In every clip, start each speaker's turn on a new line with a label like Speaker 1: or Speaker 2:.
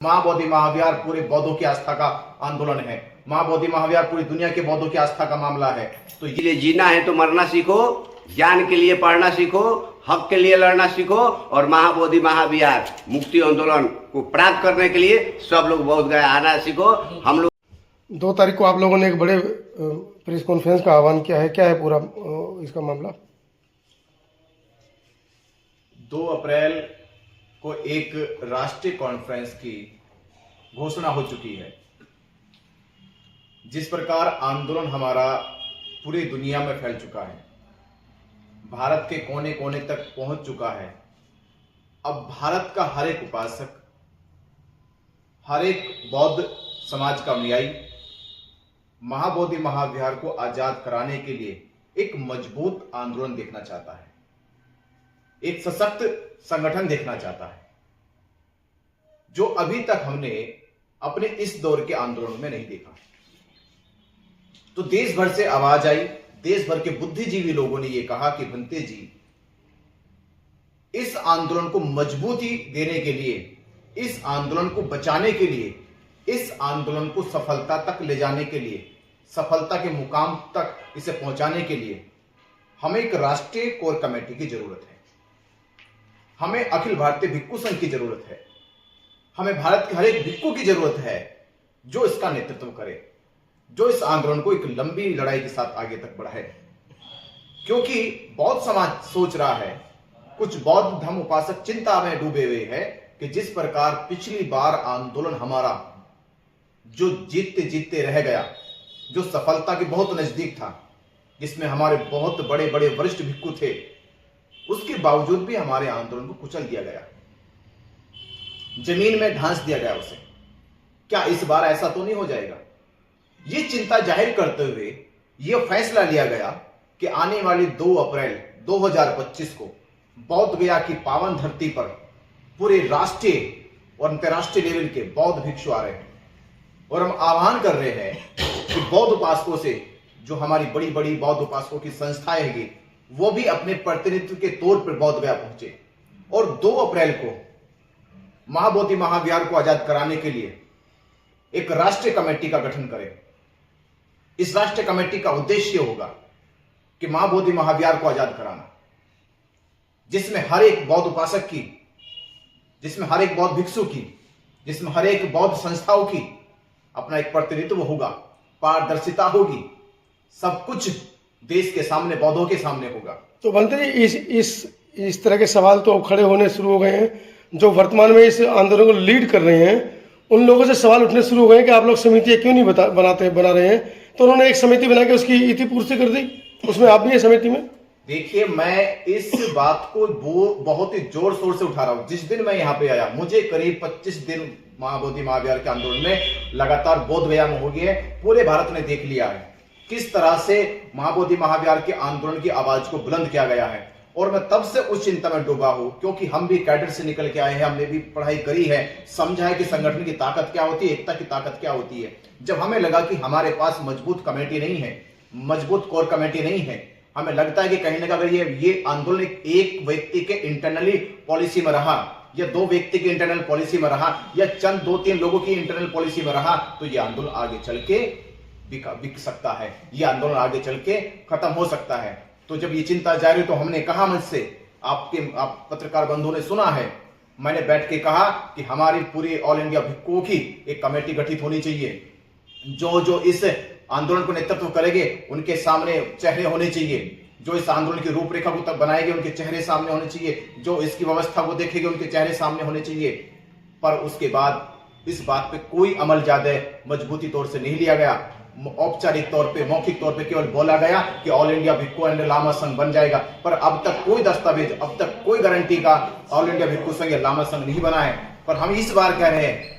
Speaker 1: महाबोधि महाविहार पूरे बौद्धों की आस्था का आंदोलन है। महाबोधि महाविहार पूरी दुनिया के बौद्धों की आस्था का मामला है। तो
Speaker 2: इसलिए जीना है तो मरना सीखो, ज्ञान के लिए पढ़ना सीखो, हक के लिए लड़ना सीखो और महाबोधि महाविहार मुक्ति आंदोलन को प्राप्त करने के लिए सब लोग बौद्ध गया आना सीखो। हम लोग
Speaker 3: 2 तारीख को आप लोगों ने एक बड़े प्रेस कॉन्फ्रेंस का आह्वान किया है, क्या है पूरा इसका मामला?
Speaker 1: 2 अप्रैल को एक राष्ट्रीय कॉन्फ्रेंस की घोषणा हो चुकी है। जिस प्रकार आंदोलन हमारा पूरी दुनिया में फैल चुका है, भारत के कोने कोने तक पहुंच चुका है। अब भारत का हर एक उपासक, हर एक बौद्ध समाज का अनुयायी महाबोधि महाविहार को आजाद कराने के लिए एक मजबूत आंदोलन देखना चाहता है, एक सशक्त संगठन देखना चाहता है, जो अभी तक हमने अपने इस दौर के आंदोलन में नहीं देखा। तो देश भर से आवाज आई, देश भर के बुद्धिजीवी लोगों ने यह कहा कि भंते जी, इस आंदोलन को मजबूती देने के लिए, इस आंदोलन को बचाने के लिए, इस आंदोलन को सफलता तक ले जाने के लिए, सफलता के मुकाम तक इसे पहुंचाने के लिए हमें एक राष्ट्रीय कोर कमेटी की जरूरत है। हमें अखिल भारतीय भिक्खु संघ की जरूरत है। हमें भारत के हर एक भिक्खु की जरूरत है जो इसका नेतृत्व करे, जो इस आंदोलन को एक लंबी लड़ाई के साथ आगे तक बढ़ाए। क्योंकि बौद्ध समाज सोच रहा है, कुछ बौद्ध धर्म उपासक चिंता में डूबे हुए हैं कि जिस प्रकार पिछली बार आंदोलन हमारा जो जीतते जीतते रह गया, जो सफलता के बहुत नजदीक था, जिसमें हमारे बहुत बड़े बड़े वरिष्ठ भिक्खु थे, उसके बावजूद भी हमारे आंदोलन को कुचल दिया गया, जमीन में ढांस दिया गया उसे। क्या इस बार ऐसा तो नहीं हो जाएगा? ये चिंता जाहिर करते हुए यह फैसला लिया गया कि आने वाली 2 अप्रैल 2025 को बौद्ध गया की पावन धरती पर पूरे राष्ट्रीय और अंतर्राष्ट्रीय लेवल के बौद्ध भिक्षु आ रहे हैं और हम आह्वान कर रहे हैं कि बौद्ध उपासकों से, जो हमारी बड़ी बड़ी बौद्ध उपासकों की संस्थाएं हैं, वो भी अपने प्रतिनिधित्व के तौर पर बौद्ध गया पहुंचे और 2 अप्रैल को महाबोधि महाविहार को आजाद कराने के लिए एक राष्ट्रीय कमेटी का गठन करें। इस राष्ट्रीय कमेटी का उद्देश्य होगा कि महाबोधि महाविहार को आजाद कराना, जिसमें हर एक बौद्ध उपासक की, जिसमें हर एक बौद्ध भिक्षु की, जिसमें हर एक बौद्ध संस्थाओं की अपना एक प्रतिनिधित्व होगा, पारदर्शिता होगी, सब कुछ देश के सामने, बौद्धों के सामने होगा।
Speaker 3: तो बनते जी, इस तरह के सवाल तो खड़े होने शुरू हो गए हैं। जो वर्तमान में इस आंदोलन को लीड कर रहे हैं, उन लोगों से सवाल उठने शुरू हो गए कि आप लोग समितियां क्यों नहीं बना रहे हैं। तो उन्होंने एक समिति बना के उसकी इतिपूर्ति कर दी, उसमें आप भी है समिति में।
Speaker 1: देखिए, मैं इस बात को बहुत ही जोर शोर से उठा रहा हूं। जिस दिन मैं यहाँ पे आया, मुझे करीब 25 दिन महाबोधि महाविहार के आंदोलन में लगातार बोध गया में हो गए। पूरे भारत ने देख लिया है किस तरह से महाबोधि महाविहार के आंदोलन की आवाज को बुलंद किया गया है, और मैं तब से उस चिंता में डूबा हूं, क्योंकि हम भी कैडर से निकल के आए हैं, हमने भी पढ़ाई करी है, समझा है कि संगठन की ताकत क्या होती है, एकता की ताकत क्या होती है। जब हमें लगा कि हमारे पास मजबूत कमेटी नहीं है, मजबूत कोर कमेटी नहीं है, हमें लगता है कि कहीं ना कहीं ये आंदोलन एक व्यक्ति के इंटरनली पॉलिसी में रहा, या 2 व्यक्ति की इंटरनल पॉलिसी में रहा, या चंद 2-3 लोगों की इंटरनल पॉलिसी में रहा, तो ये आंदोलन आगे चल के बिक सकता है, ये आंदोलन आगे चल के खत्म हो सकता है। तो जब ये चिंता जारी, तो हमने कहा, मुझसे आप पत्रकार बंधुओं ने सुना है, मैंने बैठ के कहा कि हमारी पूरी ऑल इंडिया भिक्खुओं की एक कमेटी गठित होनी चाहिए। जो इस आंदोलन को नेतृत्व करेंगे, उनके सामने चेहरे होने चाहिए। जो इस आंदोलन की रूपरेखा को तब बनाएंगे, उनके चेहरे सामने होने चाहिए। जो इसकी व्यवस्था को देखेंगे, उनके चेहरे सामने होने चाहिए। पर उसके बाद इस बात पे कोई अमल ज्यादा मजबूती तौर से नहीं लिया गया। औपचारिक तौर पे, मौखिक तौर पे केवल बोला गया कि all India bhikkhu and Lama संघ बन जाएगा, पर अब तक कोई दस्तावेज, अब तक कोई गारंटी का ऑल इंडिया भिक्खु संघ या लामा संघ नहीं बना है। पर हम इस बार कह रहे हैं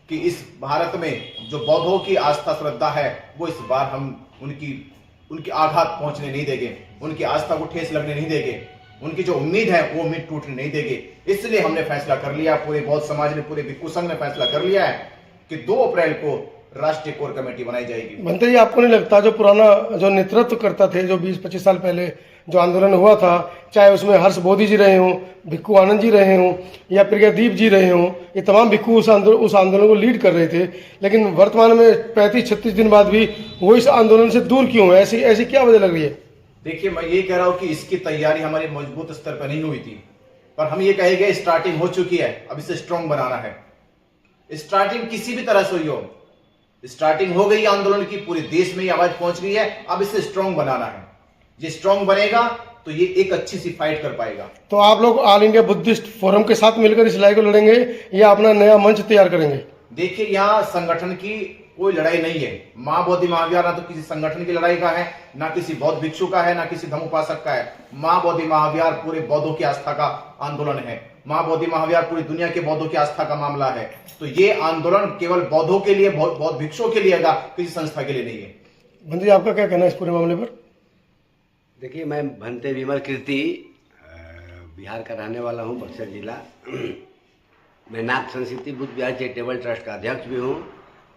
Speaker 1: कि इस भारत में जो बौद्धों की आस्था श्रद्धा है, वो इस बार हम उनकी आघात पहुंचने नहीं देंगे, उनकी आस्था को ठेस लगने नहीं देंगे, उनकी जो उम्मीद है वो उम्मीद टूटने नहीं देंगे। इसलिए हमने फैसला कर लिया, पूरे बौद्ध समाज ने, पूरे भिक्खु संघ ने फैसला कर लिया है कि 2 अप्रैल को राष्ट्रीय कोर कमेटी बनाई जाएगी।
Speaker 3: मंत्री जी, आपको नहीं लगता जो पुराना जो नेतृत्व करता थे, जो 20-25 साल पहले जो आंदोलन हुआ था, चाहे उसमें हर्ष बोधी जी रहे हों, भिक्खू आनंद जी रहे हों या प्रज्ञादीप जी रहे हों, ये तमाम भिक्खू उस आंदोलन को लीड कर रहे थे, लेकिन वर्तमान में 35-36 दिन बाद भी वो इस आंदोलन से दूर क्यों है? ऐसी क्या वजह लग रही है?
Speaker 1: देखिए, मैं ये कह रहा हूं कि इसकी तैयारी हमारी मजबूत स्तर पर नहीं हुई थी, पर हम ये कहेंगे स्टार्टिंग हो चुकी है, अब इसे स्ट्रांग बनाना है। स्टार्टिंग किसी भी तरह से हुई हो, स्टार्टिंग हो गई आंदोलन की, पूरे देश में ये आवाज पहुंच गई है, अब इसे स्ट्रांग बनाना है। ये स्ट्रांग बनेगा तो ये एक अच्छी सी फाइट कर पाएगा।
Speaker 3: तो आप लोग ऑल इंडिया बुद्धिस्ट फोरम के साथ मिलकर इस लड़ाई को लड़ेंगे या अपना नया मंच तैयार करेंगे?
Speaker 1: देखिए, यहाँ संगठन की कोई लड़ाई नहीं है। महाबोधि महाविहार ना तो किसी संगठन की लड़ाई का है, ना किसी बौद्ध भिक्षु का है, ना किसी धम्म उपासक का है। महाबोधि महाविहार पूरे बौद्धों की आस्था का आंदोलन है। महाबोधि महाविहार पूरी दुनिया के बौद्धों की आस्था का मामला है। तो ये आंदोलन केवल बौद्धों के लिए, बौद्ध भिक्षुओं के लिए है, किसी संस्था के लिए नहीं है।
Speaker 3: मंत्री, आपका क्या कहना है इस पूरे मामले पर?
Speaker 2: देखिए, मैं भंते विमल कीर्ति बिहार का रहने वाला हूँ, बक्सर जिला। मैं नाथ संस्कृति बुद्ध विहार चैरिटेबल ट्रस्ट का अध्यक्ष भी हूँ।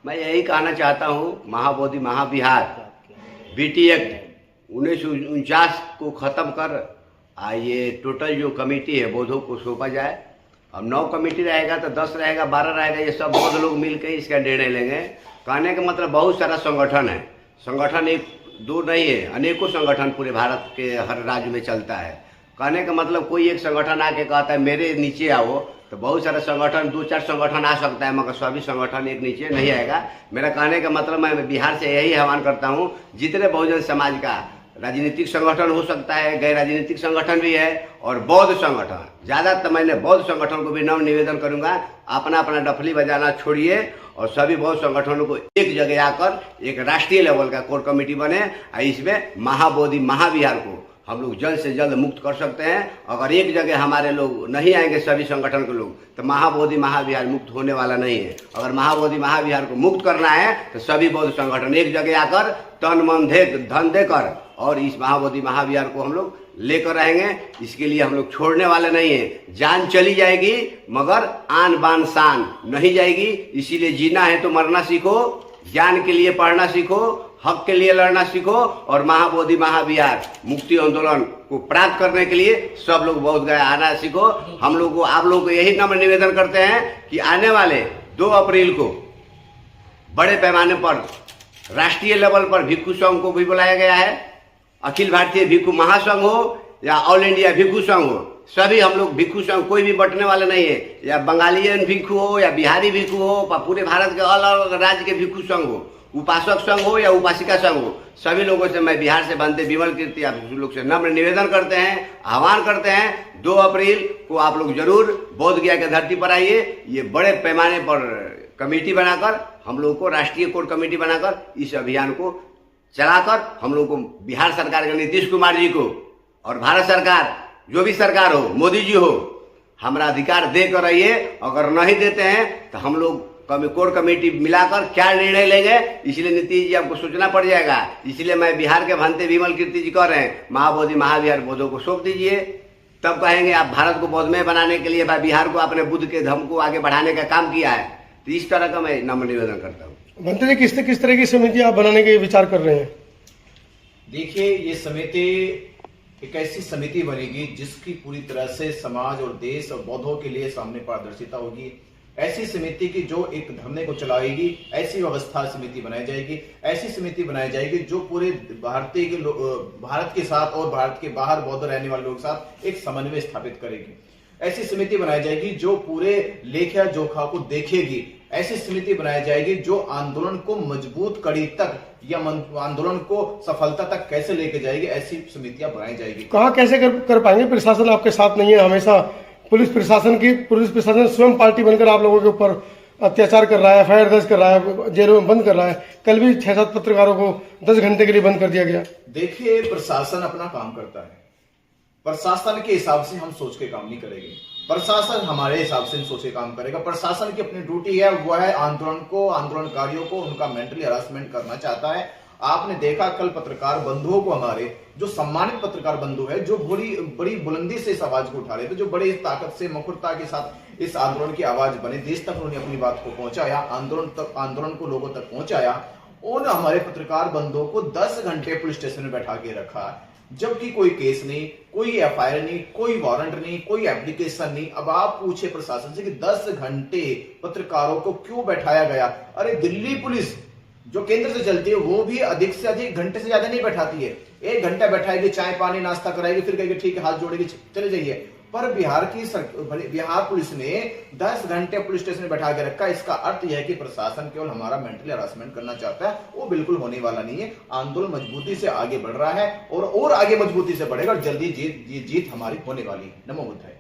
Speaker 2: मैं यही कहना चाहता हूँ, महाबोधि महाविहार बीटी एक्ट 1949 को ख़त्म कर ये टोटल जो कमेटी है बौद्धों को सौंपा जाए। अब 9 कमेटी रहेगा तो 10 रहेगा, 12 रहेगा, ये सब बौद्ध लोग मिलकर इसका निर्णय लेंगे। कहने का मतलब बहुत सारा संगठन है, संगठन एक दो नहीं है, अनेकों संगठन पूरे भारत के हर राज्य में चलता है। कहने का मतलब कोई एक संगठन आके कहता है मेरे नीचे आओ, तो बहुत सारे संगठन, 2-4 संगठन आ सकता है, मगर सभी संगठन एक नीचे नहीं आएगा। मेरा कहने का मतलब मैं बिहार से यही आह्वान करता हूँ, जितने बहुजन समाज का राजनीतिक संगठन हो सकता है, गैर राजनीतिक संगठन भी है, और बौद्ध संगठन, ज़्यादातर मैंने बौद्ध संगठन को भी नव निवेदन करूंगा, अपना अपना डफली बजाना छोड़िए और सभी बौद्ध संगठनों को एक जगह आकर एक राष्ट्रीय लेवल का कोर कमेटी बने और इसमें महाबोधि महाविहार को हम लोग जल्द से जल्द मुक्त कर सकते हैं। अगर एक जगह हमारे लोग नहीं आएंगे, सभी संगठन के लोग, तो महाबोधि महाविहार मुक्त होने वाला नहीं है। अगर महाबोधि महाविहार को मुक्त करना है तो सभी बौद्ध संगठन एक जगह आकर तन मन धन देकर और इस महाबोधि महाविहार को हम लोग लेकर रहेंगे। इसके लिए हम लोग छोड़ने वाले नहीं हैं। जान चली जाएगी मगर आन बान शान नहीं जाएगी। इसीलिए जीना है तो मरना सीखो, ज्ञान के लिए पढ़ना सीखो, हक के लिए लड़ना सीखो और महाबोधि महाविहार मुक्ति आंदोलन को प्राप्त करने के लिए सब लोग बौद्ध गया आना सीखो। हम लोग को, आप लोग को यही नम्र निवेदन करते हैं कि आने वाले 2 अप्रैल को बड़े पैमाने पर राष्ट्रीय लेवल पर भिक्षु संघ को भी बुलाया गया है। अखिल भारतीय भिक्षु महासंघ हो या ऑल इंडिया भिक्षु संघ हो, सभी हम लोग भिक्षु संघ, कोई भी बटने वाला नहीं है। या बंगालियन भिक्षु हो या बिहारी भिक्षु हो, पूरे भारत के अलग अलग राज्य के भिक्षु संघ हो, उपासक संघ हो या उपासिका संघ हो, सभी लोगों से मैं बिहार से भंते विमल कीर्ति आप लोग से नम्र निवेदन करते हैं, आह्वान करते हैं 2 अप्रैल को आप लोग जरूर बोध गया के धरती पर आइए। ये बड़े पैमाने पर कमेटी बनाकर हम लोग को राष्ट्रीय कोर कमेटी बनाकर इस अभियान को चलाकर हम लोग को बिहार सरकार के नीतीश कुमार जी को और भारत सरकार जो भी सरकार हो, मोदी जी हो, हमारा अधिकार देकर रहिए। अगर नहीं देते हैं तो हम लोग कोर कमेटी मिलाकर क्या निर्णय लेंगे, इसलिए नीतीश जी आपको सोचना पड़ जाएगा। इसलिए मैं बिहार के भंते विमल कीर्ति जी कह रहे हैं महाबोधि महाविहार बौद्धों को सौंप दीजिए, तब कहेंगे आप भारत को बौद्धमय बनाने के लिए बिहार को अपने बुद्ध के धर्म को आगे बढ़ाने का काम किया है। तो इस तरह का मैं नम्र निवेदन करता हूँ।
Speaker 3: भंते जी, किस तरह की समिति आप बनाने के विचार कर रहे हैं?
Speaker 1: देखिए, ये समिति एक ऐसी समिति बनेगी जिसकी पूरी तरह से समाज और देश और बौद्धों के लिए सामने पारदर्शिता होगी। ऐसी समिति की जो एक धरने को चलाएगी, ऐसी व्यवस्था समिति बनाई जाएगी, ऐसी समिति बनाई जाएगी जो पूरे भारत के साथ और भारत के बाहर बौद्ध रहने वाले लोगों के साथ एक समन्वय स्थापित करेगी। ऐसी समिति बनाई जाएगी जो पूरे लेखा जोखा को देखेगी। ऐसी समिति बनाई जाएगी जो आंदोलन को मजबूत कड़ी तक या आंदोलन को सफलता तक कैसे लेके जाएगी। ऐसी समितियां बनाई जाएगी।
Speaker 3: कहाँ कैसे कर पाएंगे? प्रशासन आपके साथ नहीं है, हमेशा पुलिस प्रशासन स्वयं पार्टी बनकर आप लोगों के ऊपर अत्याचार कर रहा है, एफआईआर दर्ज कर रहा है, जेलों में बंद कर रहा है। कल भी 6-7 पत्रकारों को 10 घंटे के लिए बंद कर दिया गया।
Speaker 1: देखिए, प्रशासन अपना काम करता है, प्रशासन के हिसाब से हम सोच के काम नहीं करेंगे, प्रशासन हमारे हिसाब से सोच के काम करेगा। प्रशासन की अपनी ड्यूटी है, वो है आंदोलनकारियों को उनका मेंटली हरासमेंट करना चाहता है। आपने देखा कल पत्रकार बंधुओं को, हमारे जो सम्मानित पत्रकार बंधु है, जो बड़ी बुलंदी से इस आवाज को उठा रहे थे, जो बड़ी ताकत से मुखरता के साथ इस आंदोलन की आवाज बने, देश तक उन्होंने अपनी बात को पहुंचाया, आंदोलन को लोगों तक पहुंचाया। उन हमारे पत्रकार बंधुओं को 10 घंटे पुलिस स्टेशन में बैठा के रखा, जबकि कोई केस नहीं, कोई एफआईआर नहीं, कोई वारंट नहीं, कोई एप्लीकेशन नहीं। अब आप पूछे प्रशासन से कि 10 घंटे पत्रकारों को क्यों बैठाया गया? अरे दिल्ली पुलिस जो केंद्र से चलती है वो भी अधिक से अधिक घंटे से ज्यादा नहीं बैठाती है। 1 घंटा बैठाएगी, चाय पानी नाश्ता कराएगी, फिर कहेगी ठीक है हाथ जोड़ेगी चले जाइए। पर बिहार पुलिस ने 10 घंटे पुलिस स्टेशन में बैठा के रखा। इसका अर्थ यह है कि प्रशासन केवल हमारा मेंटली हरासमेंट करना चाहता है, वो बिल्कुल होने वाला नहीं है। आंदोलन मजबूती से आगे बढ़ रहा है और आगे मजबूती से बढ़ेगा और जल्दी जीत हमारी होने वाली है। नमो बुद्धाय।